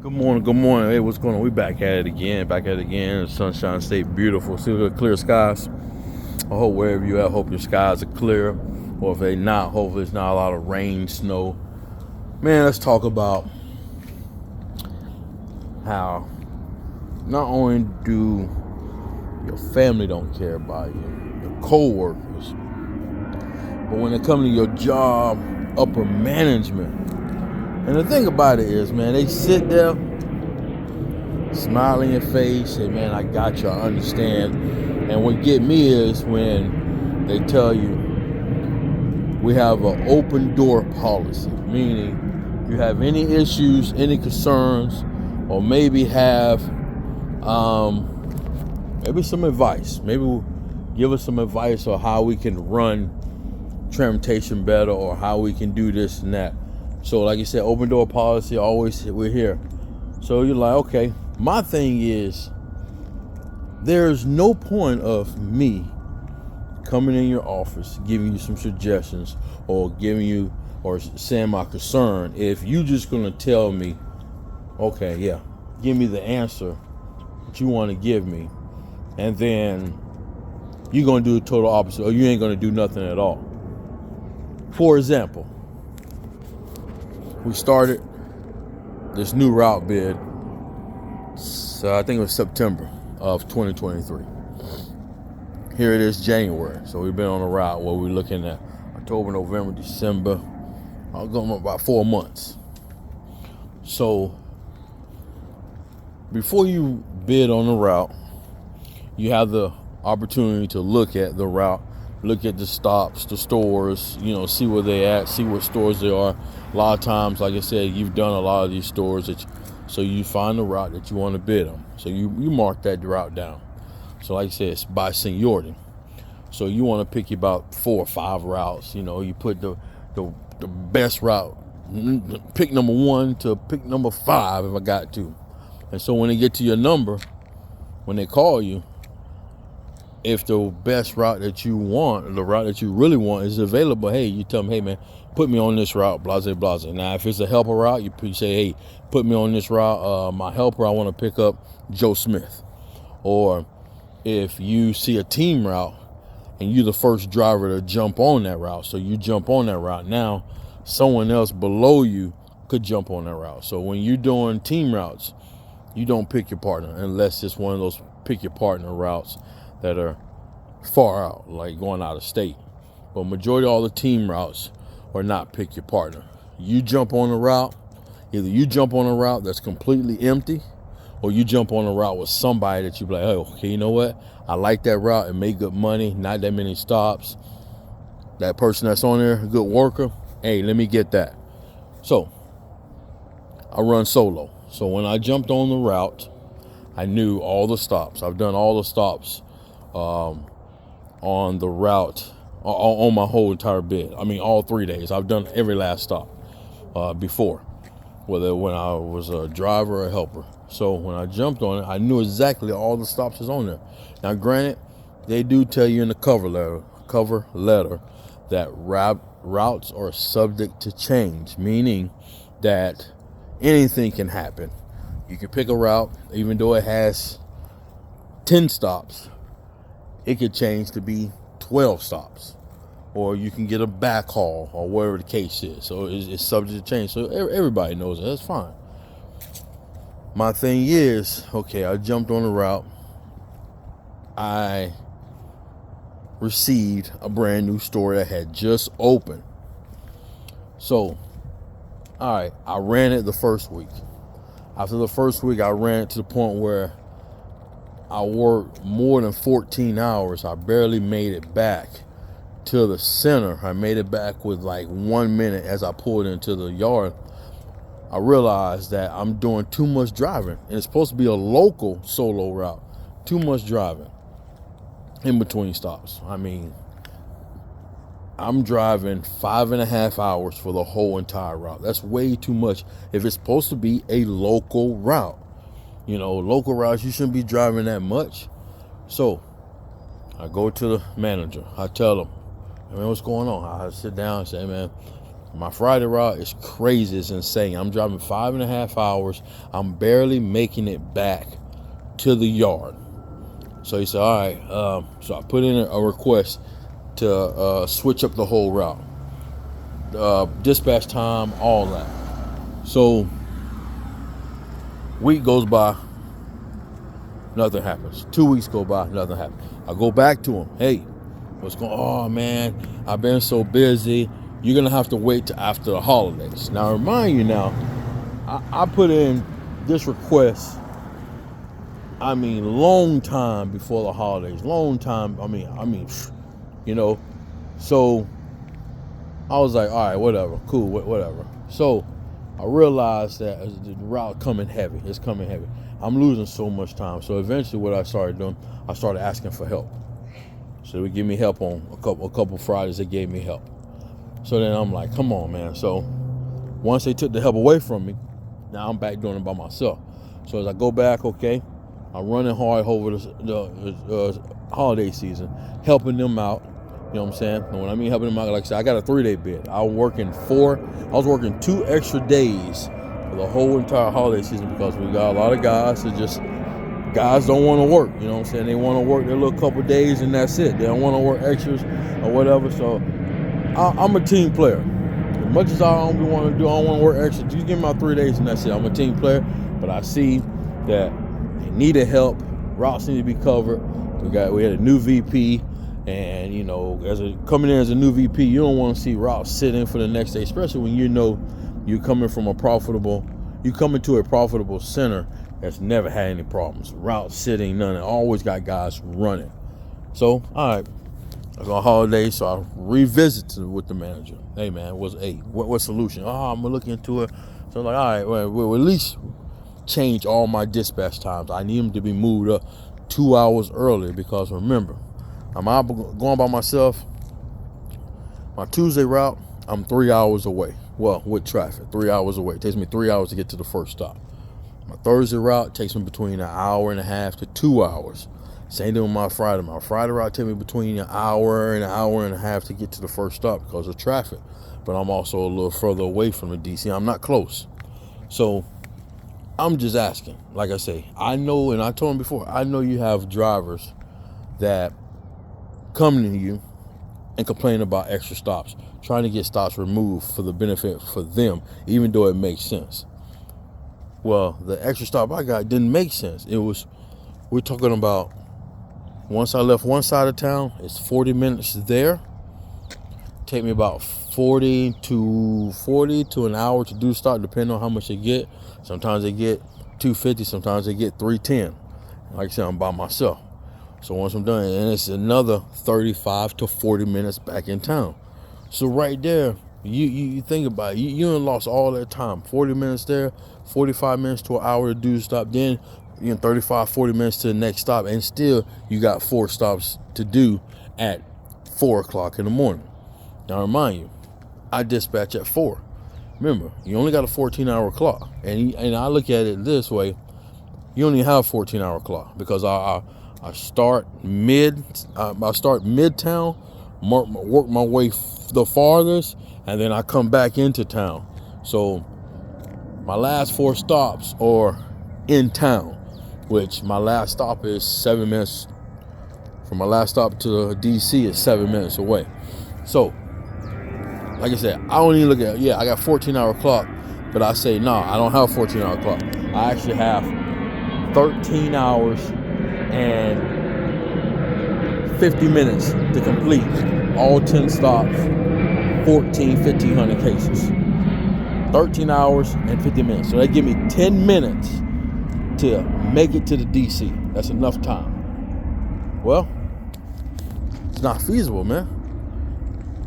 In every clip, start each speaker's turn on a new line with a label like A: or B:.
A: Good morning, good morning. Hey, what's going on? We back at it again, Sunshine State, beautiful. See the clear skies. I hope wherever you at, hope your skies are clear. Or if they not, hopefully it's not a lot of rain, snow. Man, let's talk about how not only do your family don't care about you, your co-workers, but when it comes to your job, upper management. And the thing about it is, man, they sit there, smile in your face, say, man, I got you, I understand. And what get me is when they tell you we have an open door policy, meaning you have any issues, any concerns, or maybe have maybe some advice. Maybe give us some advice on how we can run transportation better or how we can do this and that. So like you said, open door policy, always we're here. So you're like, okay, my thing is there's no point of me coming in your office, giving you some suggestions or giving you or saying my concern if you just gonna tell me, okay, yeah, give me the answer that you want to give me, and then you're gonna do the total opposite or you ain't gonna do nothing at all. For example, we started this new route bid, so I think it was September of 2023. Here it is January, so we've been on a route where we're looking at October, November, December. I'll go about 4 months. So before you bid on the route, you have the opportunity to look at the route, look at the stops, the stores, see where they at, see what stores they are. A lot of times, like I said, you've done a lot of these stores, so you find the route that you want to bid on. So you mark that route down. So like I said, it's by seniority. So you want to pick about 4 or 5 routes. You put the best route, pick number 1 to pick number 5 if I got to. And so when they get to your number, when they call you, if the best route that you want, the route that you really want is available, hey, you tell them, hey man, put me on this route, blase, blase. Now, if it's a helper route, you say, hey, put me on this route. My helper, I want to pick up Joe Smith. Or if you see a team route and you're the first driver to jump on that route, so you jump on that route, now someone else below you could jump on that route. So when you're doing team routes, you don't pick your partner unless it's one of those pick your partner routes that are far out, like going out of state. But majority of all the team routes are not pick your partner. You jump on a route, either you jump on a route that's completely empty, or you jump on a route with somebody that you be like, oh, okay, you know what? I like that route. It made good money, not that many stops. That person that's on there, a good worker, hey, let me get that. So I run solo. So when I jumped on the route, I knew all the stops. I've done all the stops on the route on my whole entire bid. I mean, all 3 days. I've done every last stop before, whether when I was a driver or a helper. So when I jumped on it, I knew exactly all the stops is on there. Now, granted, they do tell you in the cover letter that routes are subject to change, meaning that anything can happen. You can pick a route, even though it has 10 stops, it could change to be 12 stops. Or you can get a backhaul or whatever the case is. So it's subject to change. So everybody knows it. That's fine. My thing is, okay, I jumped on the route. I received a brand new store that had just opened. So, all right, I ran it the first week. After the first week, I ran it to the point where I worked more than 14 hours. I barely made it back to the center. I made it back with like 1 minute as I pulled into the yard. I realized that I'm doing too much driving, and it's supposed to be a local solo route. Too much driving in between stops. I mean, I'm driving 5.5 hours for the whole entire route. That's way too much if it's supposed to be a local route. Local routes, you shouldn't be driving that much. So I go to the manager. I tell him, man, what's going on? I sit down and say, man, My Friday route is crazy. It's insane. I'm driving 5.5 hours. I'm barely making it back to the yard. So he said, all right. So I put in a request to switch up the whole route. Dispatch time, all that. So week goes by, nothing happens. 2 weeks go by, nothing happens. I go back to him. Hey, what's going on? Oh, man, I've been so busy. You're going to have to wait till after the holidays. Now, I remind you now, I put in this request, long time before the holidays. Long time, So I was like, all right, whatever, cool, whatever. So I realized that the route coming heavy. It's coming heavy. I'm losing so much time. So eventually what I started doing, I started asking for help. So they would give me help on a couple Fridays. They gave me help. So then I'm like, come on, man. So once they took the help away from me, now I'm back doing it by myself. So as I go back, okay, I'm running hard over the holiday season, helping them out. You know what I'm saying? And when I mean helping them out, like I said, I got a 3-day bid. I was working 2 extra days for the whole entire holiday season because we got a lot of guys that guys don't want to work. You know what I'm saying? They want to work their little couple days and that's it. They don't want to work extras or whatever. So I'm a team player. As much as I don't want to do, I don't want to work extra. Just give me my 3 days and that's it. I'm a team player. But I see that they needed help. Routes need to be covered. We had a new VP. And, coming in as a new VP, you don't want to see routes sit in for the next day, especially when you're coming to a profitable center that's never had any problems. Routes sitting, none. Always got guys running. So, all right. It's on holiday, so I revisited with the manager. Hey, man, what solution? I'm going to look into it. So I'm like, all right, well, we'll at least change all my dispatch times. I need them to be moved up 2 hours earlier because, remember, I'm out going by myself. My Tuesday route, I'm 3 hours away. Well, with traffic, 3 hours away. It takes me 3 hours to get to the first stop. My Thursday route takes me between 1.5 hours to 2 hours. Same thing with my Friday. My Friday route takes me between 1 hour and 1.5 hours to get to the first stop because of traffic. But I'm also a little further away from the DC. I'm not close. So I'm just asking. Like I say, I know, and I told him before, I know you have drivers that come to you and complain about extra stops, trying to get stops removed for the benefit for them, even though it makes sense. Well, the extra stop I got didn't make sense. We're talking about, once I left one side of town, it's 40 minutes there. Take me about 40 to an hour to do stop, depending on how much they get. Sometimes they get $250, sometimes they get $310. Like I said, I'm by myself. So once I'm done, and it's another 35 to 40 minutes back in town. So right there, you think about it, you done lost all that time. 40 minutes there, 45 minutes to an hour to do the stop, then 35, 40 minutes to the next stop, and still you got 4 stops to do at 4 o'clock in the morning. Now remind you, I dispatch at 4. Remember, you only got a 14-hour clock, and I look at it this way: you only have a 14-hour clock because I start midtown, work my way the farthest, and then I come back into town. So my last 4 stops are in town, which my last stop is 7 minutes. From my last stop to DC is 7 minutes away. So, like I said, I don't even look at, I got 14-hour clock, but I say, no, I don't have a 14-hour clock. I actually have 13 hours and 50 minutes to complete all 10 stops, 1,500 cases. 13 hours and 50 minutes. So they give me 10 minutes to make it to the DC. That's enough time. Well, it's not feasible, man.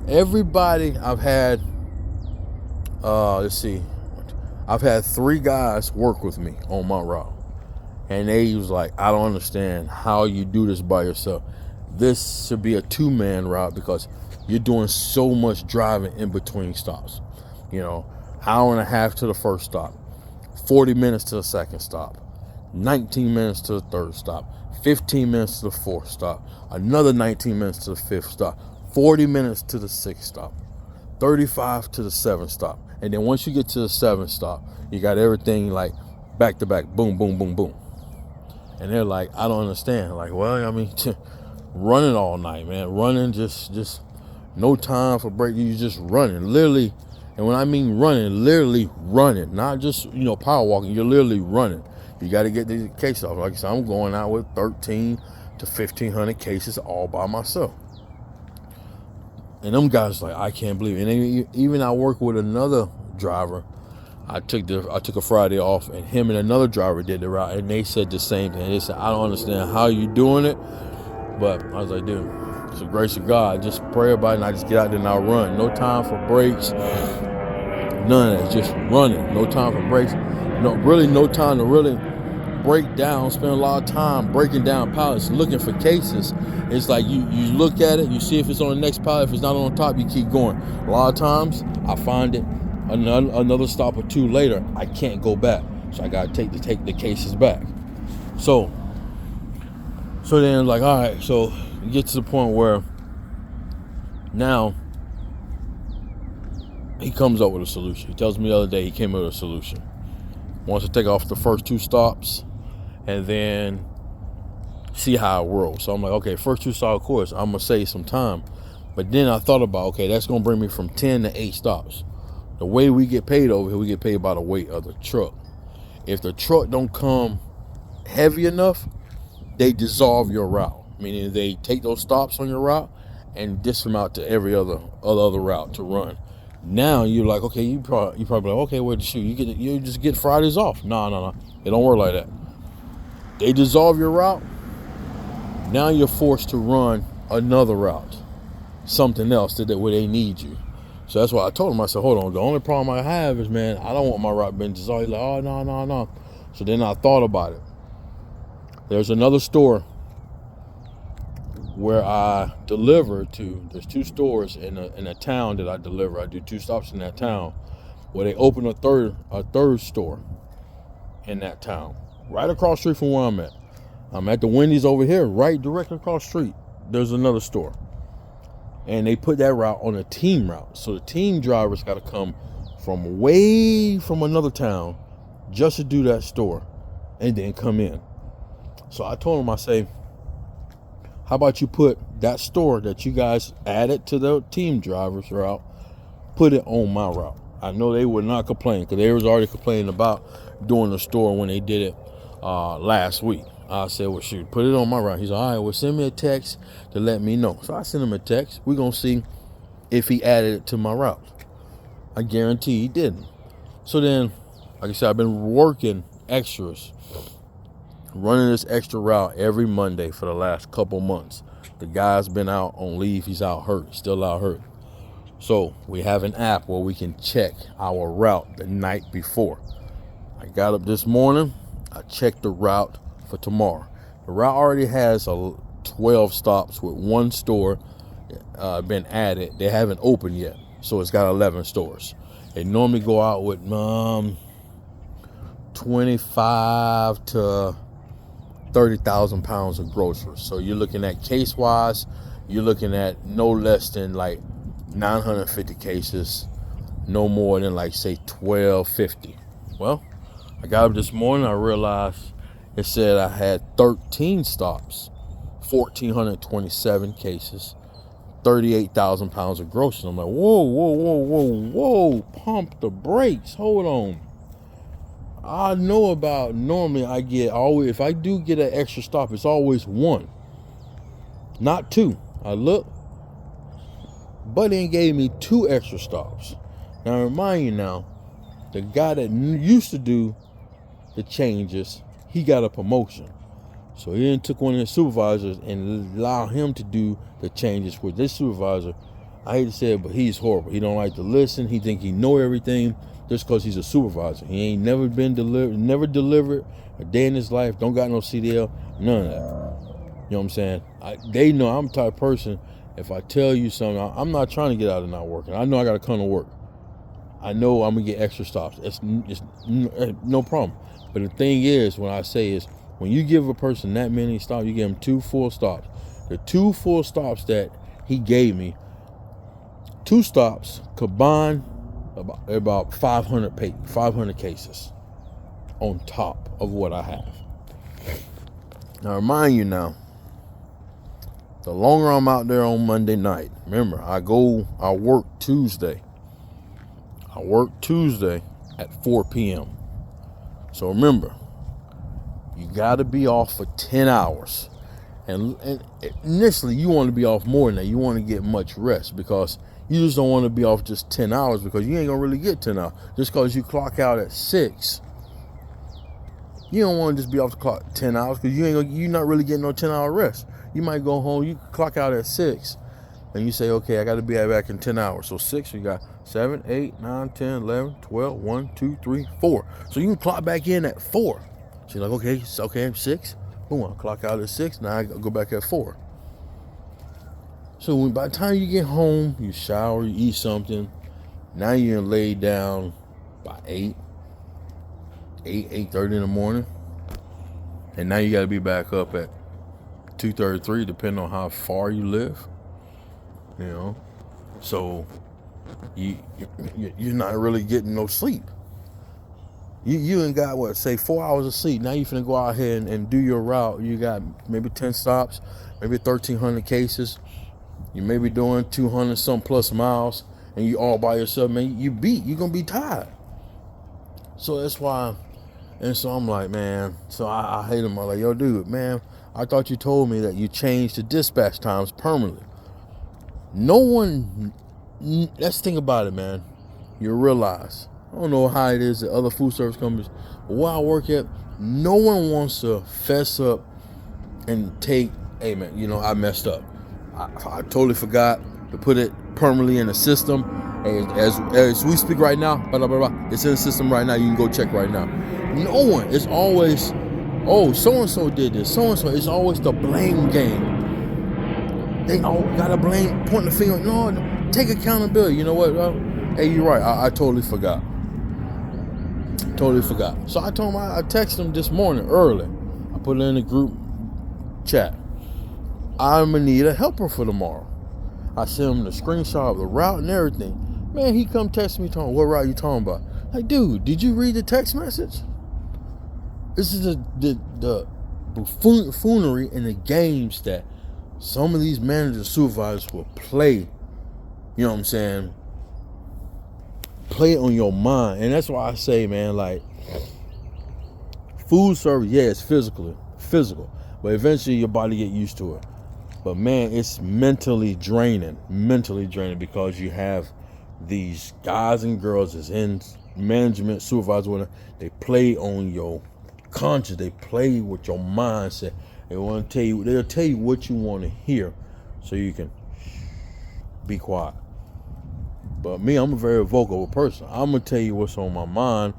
A: Everybody I've had, I've had 3 guys work with me on my route. And they was like, I don't understand how you do this by yourself. This should be a 2-man route because you're doing so much driving in between stops. 1.5 hours to the first stop, 40 minutes to the second stop, 19 minutes to the third stop, 15 minutes to the fourth stop, another 19 minutes to the fifth stop, 40 minutes to the sixth stop. 35 to the 7th stop. And then once you get to the 7th stop, you got everything like back to back, boom, boom, boom, boom. And they're like, I don't understand. Like, well, I mean, running all night, man. Running, just no time for break. You just running, literally. And when I mean running, literally running, not just, power walking. You're literally running. You got to get these cases off. Like I said, I'm going out with 13 to 1,500 cases all by myself. And them guys like, I can't believe it. And even I work with another driver. I took a Friday off, and him and another driver did the route, and they said the same thing. They said, I don't understand how you doing it, but I was like, dude, it's the grace of God. Just pray about it, and I just get out there and I run. No time for breaks, none of that. Just running. No time for breaks. No time to really break down. Spend a lot of time breaking down pallets, looking for cases. It's like you look at it, you see if it's on the next pallet. If it's not on top, you keep going. A lot of times, I find it. Another stop or two later, I can't go back, so I gotta take the cases back. So then, like, all right, so you get to the point where now he comes up with a solution. He tells me the other day he came up with a solution. Wants to take off the first 2 stops and then see how it rolls. So I'm like, okay, first 2 stops, of course, I'm gonna save some time. But then I thought about, okay, that's gonna bring me from 10 to 8 stops. The way we get paid over here, we get paid by the weight of the truck. If the truck don't come heavy enough, they dissolve your route. Meaning they take those stops on your route and dish them out to every other route to run. Now you're like, okay, you probably like, okay, well, shoot, you just get Fridays off. No. It don't work like that. They dissolve your route. Now you're forced to run another route, something else where they need you. So that's why I told him, I said, hold on, the only problem I have is, man, I don't want my route being dissolved. He's like, oh, no. So then I thought about it. There's another store where I deliver to. There's 2 stores in a town that I deliver. I do 2 stops in that town, where they open a third store in that town, right across the street from where I'm at. I'm at the Wendy's over here, right directly across the street. There's another store. And they put that route on a team route. So the team drivers got to come from way from another town just to do that store and then come in. So I told them, I say, how about you put that store that you guys added to the team drivers route, put it on my route. I know they would not complain, because they was already complaining about doing the store when they did it last week. I said, well, shoot, put it on my route. He's like, all right, well, send me a text to let me know. So I sent him a text. We're going to see if he added it to my route. I guarantee he didn't. So then, like I said, I've been working extras, running this extra route every Monday for the last couple months. The guy's been out on leave. He's out hurt, still out hurt. So we have an app where we can check our route the night before. I got up this morning. I checked the route for tomorrow. The route already has 12 stops with 1 store been added. They haven't opened yet, so it's got 11 stores. They normally go out with 25 to 30,000 pounds of groceries. So you're looking at case wise, you're looking at no less than like 950 cases, no more than like say 1250. Well, I got up this morning, I realized it said I had 13 stops, 1,427 cases, 38,000 pounds of groceries. I'm like, whoa, pump the brakes, hold on. I know about, normally I get always, if I do get an extra stop, it's always 1, not 2. I look, Buddy gave me 2 extra stops. Now I remind you now, the guy that used to do the changes, he got a promotion. So he then took one of his supervisors and allowed him to do the changes with this supervisor. I hate to say it, but he's horrible. He don't like to listen. He think he know everything just because he's a supervisor. He ain't never delivered a day in his life. Don't got no CDL, none of that. You know what I'm saying? They know I'm the type of person, if I tell you something, I'm not trying to get out of not working. I know I got to come to work. I know I'm going to get extra stops. It's no problem. But the thing is, when I say is, when you give a person that many stops, you give them 2 full stops. The 2 full stops that he gave me, 2 stops combined about 500 cases on top of what I have. Now, remind you now, the longer I'm out there on Monday night, remember, I work Tuesday. I work Tuesday at 4 p.m. So remember, you got to be off for 10 hours. And initially, you want to be off more than that. You want to get much rest, because you just don't want to be off just 10 hours, because you ain't going to really get 10 hours. Just because you clock out at 6, you don't want to just be off the clock 10 hours, because you're not really getting no 10-hour rest. You might go home, you clock out at 6, and you say, okay, I got to be back in 10 hours. So 6, you got 7, 8, 9, 10, 11, 12, 1, 2, 3, 4. So you can clock back in at 4. So you're like, okay, 6. Boom, I clock out at 6, now I go back at 4. So by the time you get home, you shower, you eat something, now you're laid down by 8:30 in the morning. And now you got to be back up at 2:33, depending on how far you live. So you're not really getting no sleep. You ain't got, 4 hours of sleep. Now you finna go out here and do your route. You got maybe 10 stops, maybe 1,300 cases. You may be doing 200 some plus miles, and you all by yourself, man. You're gonna be tired. So that's why. And so I'm like, man, so I hate him. I'm like, yo, dude, man, I thought you told me that you changed the dispatch times permanently. No one, let's think about it, man. You realize, I don't know how it is at other food service companies, but where I work at, no one wants to fess up and take, hey, man, I messed up. I totally forgot to put it permanently in the system. As we speak right now, blah, blah, blah, it's in the system right now. You can go check right now. No one. It's always, oh, so-and-so did this. So-and-so. It's always the blame game. They all gotta blame, point the finger. No, take accountability. You know what? Hey, you're right. I totally forgot. So I told him, I texted him this morning early. I put it in the group chat. I'm gonna need a helper for tomorrow. I sent him the screenshot of the route and everything. Man, he come text me talking, what route you talking about? Like, dude, did you read the text message? This is the buffoonery and the games that some of these managers, supervisors will play. You know what I'm saying? Play on your mind. And that's why I say, man, like, food service, yeah, it's physical, but eventually your body get used to it. But man, it's mentally draining because you have these guys and girls that's in management, supervisor, they play on your conscience, they play with your mindset. They'll tell you what you want to hear so you can be quiet. But me, I'm a very vocal person. I'm gonna tell you what's on my mind,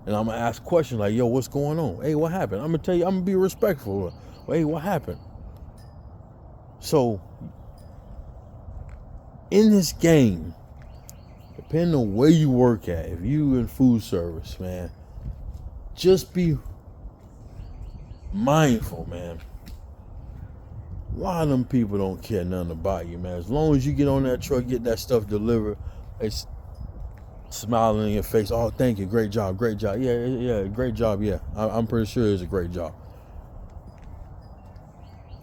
A: and I'm gonna ask questions like, yo, what's going on? Hey, what happened? I'm gonna tell you, I'm gonna be respectful. Hey, what happened? So, in this game, depending on where you work at, if you in food service, man, just be mindful, man. A lot of them people don't care nothing about you, man. As long as you get on that truck, get that stuff delivered, they smiling in your face. Oh, thank you, great job. Yeah, great job. Yeah, I'm pretty sure it's a great job.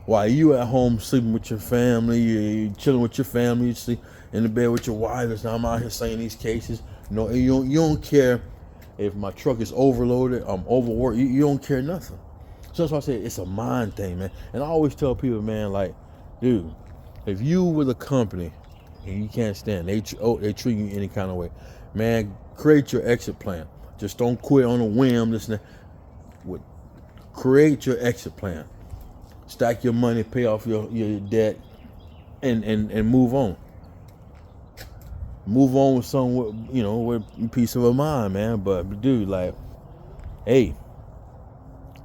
A: While you at home sleeping with your family, you chilling with your family, you sleep in the bed with your wife. Listen, I'm out here saying these cases. You don't care if my truck is overloaded, I'm overworked. You don't care nothing. So that's why I say it's a mind thing, man. And I always tell people, man, like, dude, if you with a company and you can't stand, they treat you any kind of way, man, create your exit plan. Just don't quit on a whim. Create your exit plan. Stack your money, pay off your debt, and move on. Move on with some, with peace of a mind, man. But dude, like, hey,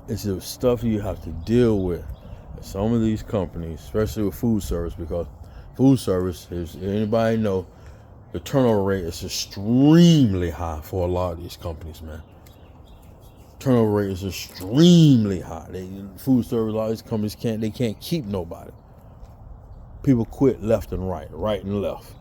A: it's the stuff you have to deal with. Some of these companies, especially with food service, because food service is, anybody know, the turnover rate is extremely high for a lot of these companies, man. Turnover rate is extremely high. Food service, a lot of these companies can't keep nobody. People quit left and right and left.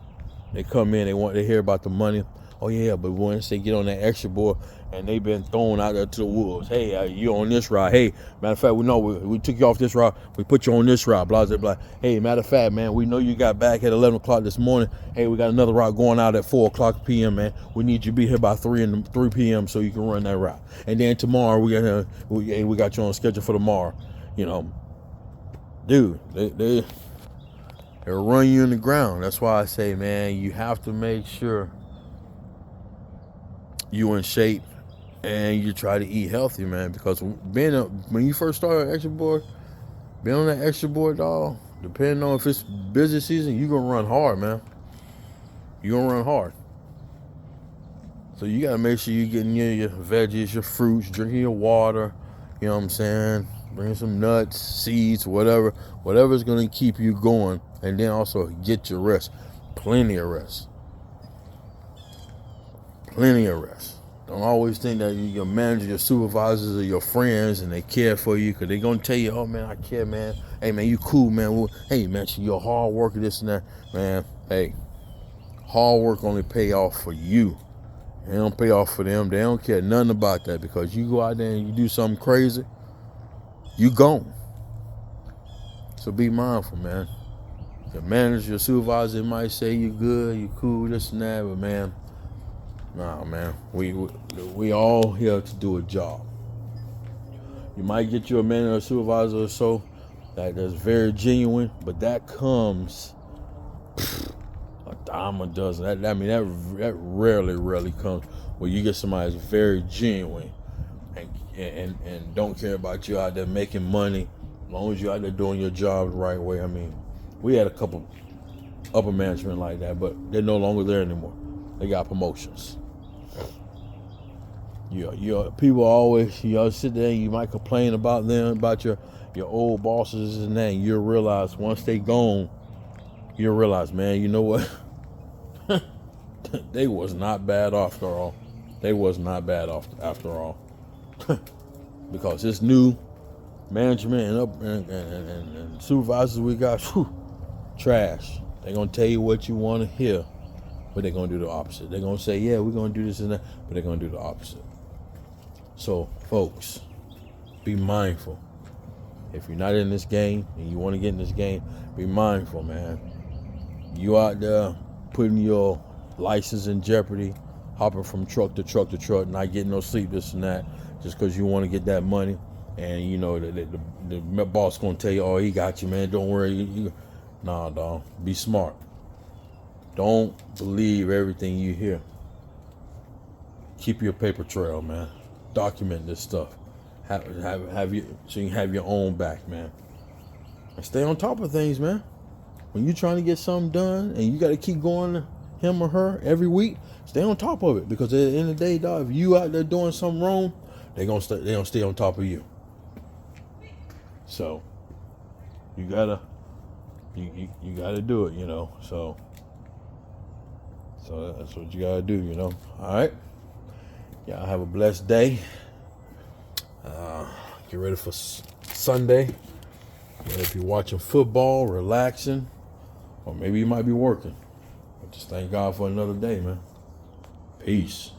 A: They come in, they hear about the money. Oh yeah, but once they get on that extra board and they've been thrown out there to the wolves. Hey, you on this route? Hey, matter of fact, we know we took you off this route. We put you on this route. Blah blah blah. Hey, matter of fact, man, we know you got back at 11 o'clock this morning. Hey, we got another route going out at 4 o'clock p.m. Man, we need you to be here by 3 p.m. so you can run that route. And then tomorrow we got you on schedule for tomorrow. You know, dude, they'll run you in the ground. That's why I say, man, you have to make sure you in shape and you try to eat healthy, man. Because when you first start extra board, being on that extra board, dog, depending on if it's busy season, you're gonna run hard, man. You're gonna run hard. So you gotta make sure you're getting your veggies, your fruits, drinking your water. You know what I'm saying? Bring some nuts, seeds, whatever's gonna keep you going, and then also get your rest. Plenty of rest. Plenty of rest. Don't always think that your manager, your supervisors, or your friends, and they care for you, because they're going to tell you, oh, man, I care, man. Hey, man, you cool, man. Well, hey, man, you're a hard worker, this and that. Man, hey, hard work only pay off for you. It don't pay off for them. They don't care nothing about that, because you go out there and you do something crazy, you gone. So be mindful, man. Your manager, your supervisor might say you good, you cool, this and that, but, man, nah, man, we all here to do a job. You might get you a manager or supervisor or so that's very genuine, but that comes a dime a dozen. That rarely comes where you get somebody that's very genuine and don't care about you out there making money, as long as you're out there doing your job the right way. I mean, we had a couple upper management like that, but they're no longer there anymore. They got promotions. People always, sit there and you might complain about them, about your old bosses and that, and you'll realize once they gone, you'll realize, man, you know what? They was not bad after all. They was not bad after all. Because this new management and supervisors we got, trash. They're going to tell you what you want to hear, but they're going to do the opposite. They're going to say, yeah, we're going to do this and that, but they're going to do the opposite. So, folks, be mindful. If you're not in this game and you want to get in this game, be mindful, man. You out there putting your license in jeopardy, hopping from truck to truck to truck, not getting no sleep, this and that, just because you want to get that money. And, you know, the boss going to tell you, oh, he got you, man. Don't worry. Nah, dog. Be smart. Don't believe everything you hear. Keep your paper trail, man. Document this stuff. Have you so you can have your own back, man. And stay on top of things, man. When you're trying to get something done and you got to keep going to him or her every week, stay on top of it, because at the end of the day, dog, if you out there doing something wrong, they gonna stay on top of you. So you gotta do it, you know. So that's what you gotta do, you know. All right. Y'all have a blessed day. Get ready for Sunday. Whether if you're watching football, relaxing, or maybe you might be working. But just thank God for another day, man. Peace.